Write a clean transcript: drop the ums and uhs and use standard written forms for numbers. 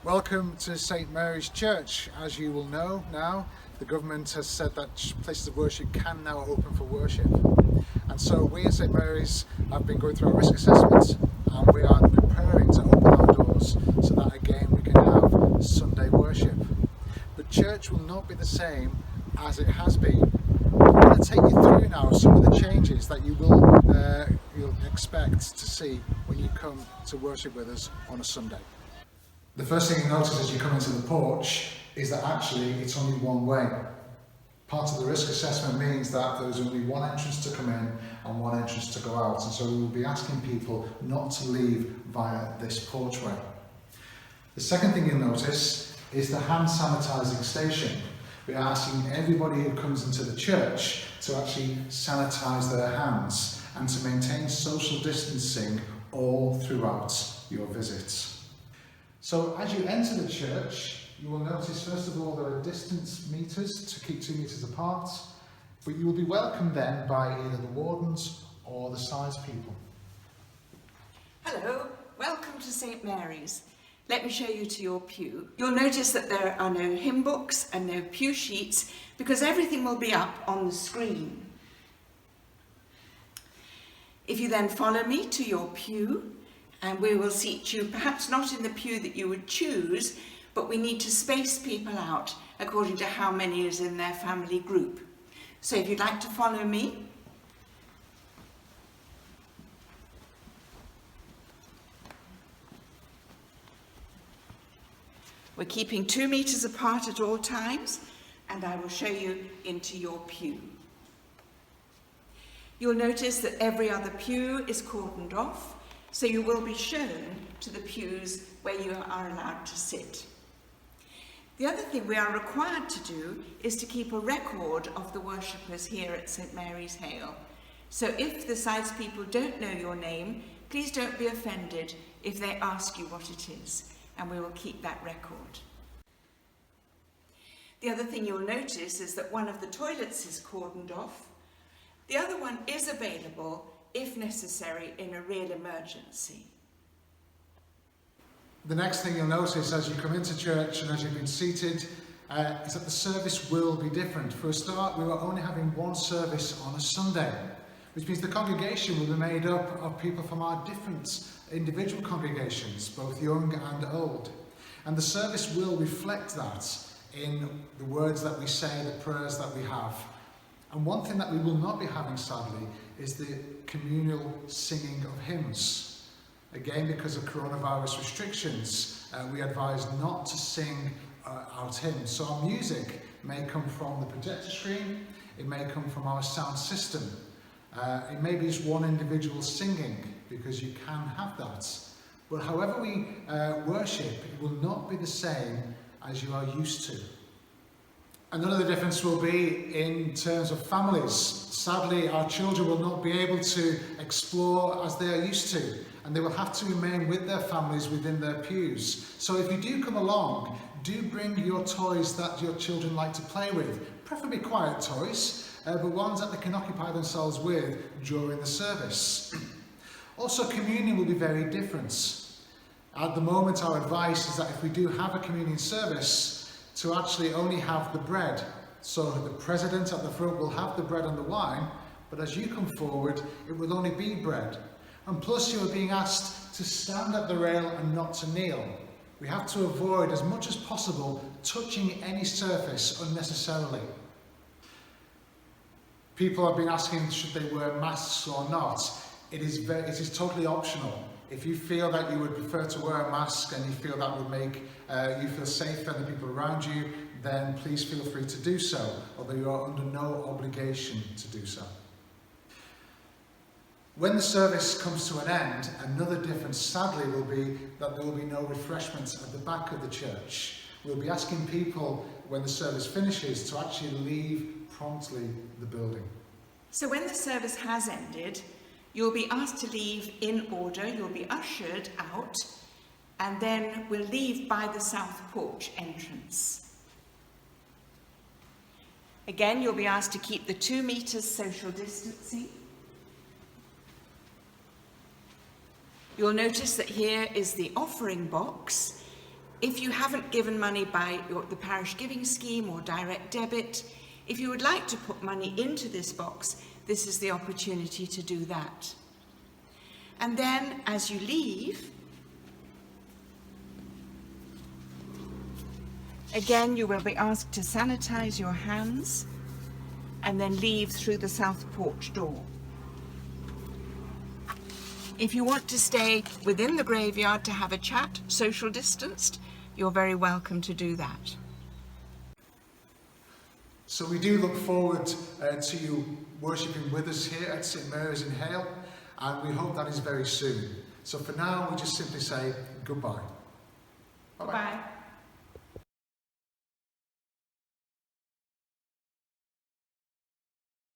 Welcome to St Mary's Church. As you will know now, the government has said that places of worship can now open for worship. And so we at St Mary's have been going through our risk assessments, and we are preparing to open our doors so that again we can have Sunday worship. But church will not be the same as it has been. I'm going to take you through now some of the changes that you'll expect to see when you come to worship with us on a Sunday. The first thing you notice as you come into the porch is that actually it's only one way. Part of the risk assessment means that there's only one entrance to come in and one entrance to go out, and so we will be asking people not to leave via this porchway. The second thing you'll notice is the hand sanitising station. We are asking everybody who comes into the church to actually sanitise their hands and to maintain social distancing all throughout your visits. So as you enter the church, you will notice first of all there are distance meters to keep 2 meters apart, but you will be welcomed then by either the wardens or the size people. Hello, welcome to St Mary's. Let me show you to your pew. You'll notice that there are no hymn books and no pew sheets because everything will be up on the screen. If you then follow me to your pew, and we will seat you perhaps not in the pew that you would choose, but we need to space people out according to how many is in their family group. So if you'd like to follow me. We're keeping 2 meters apart at all times, and I will show you into your pew. You'll notice that every other pew is cordoned off, so you will be shown to the pews where you are allowed to sit. The other thing we are required to do is to keep a record of the worshippers here at St Mary's Hale. So if the sides people don't know your name, please don't be offended if they ask you what it is, and we will keep that record. The other thing you'll notice is that one of the toilets is cordoned off. The other one is available if necessary in a real emergency. The next thing you'll notice as you come into church and as you've been seated is that the service will be different. For a start, we were only having one service on a Sunday, which means the congregation will be made up of people from our different individual congregations, both young and old. And the service will reflect that in the words that we say, the prayers that we have. And one thing that we will not be having, sadly, is the communal singing of hymns. Again, because of coronavirus restrictions, we advise not to sing out hymns. So our music may come from the projector screen, it may come from our sound system. It may be just one individual singing, because you can have that. But however we worship, it will not be the same as you are used to. Another difference will be in terms of families. Sadly, our children will not be able to explore as they are used to, and they will have to remain with their families within their pews. So if you do come along, do bring your toys that your children like to play with, preferably quiet toys, but ones that they can occupy themselves with during the service. Also, communion will be very different. At the moment, our advice is that if we do have a communion service, to actually only have the bread. So the president at the front will have the bread and the wine, but as you come forward, it will only be bread. And plus you are being asked to stand at the rail and not to kneel. We have to avoid as much as possible touching any surface unnecessarily. People have been asking should they wear masks or not. It is totally optional. If you feel that you would prefer to wear a mask and you feel that would make you feel safer than the people around you, then please feel free to do so, although you are under no obligation to do so. When the service comes to an end, another difference sadly will be that there will be no refreshments at the back of the church. We'll be asking people when the service finishes to actually leave promptly the building. So when the service has ended, you'll be asked to leave in order, you'll be ushered out, and then we'll leave by the south porch entrance. Again, you'll be asked to keep the 2 meters social distancing. You'll notice that here is the offering box, If you haven't given money by the parish giving scheme or direct debit, if you would like to put money into this box, this is the opportunity to do that. And then as you leave, again you will be asked to sanitize your hands and then leave through the south porch door. If you want to stay within the graveyard to have a chat, social distanced, you're very welcome to do that. So we do look forward to you worshipping with us here at St Mary's in Hale, and we hope that is very soon. So for now, we just simply say goodbye. Bye-bye. Bye.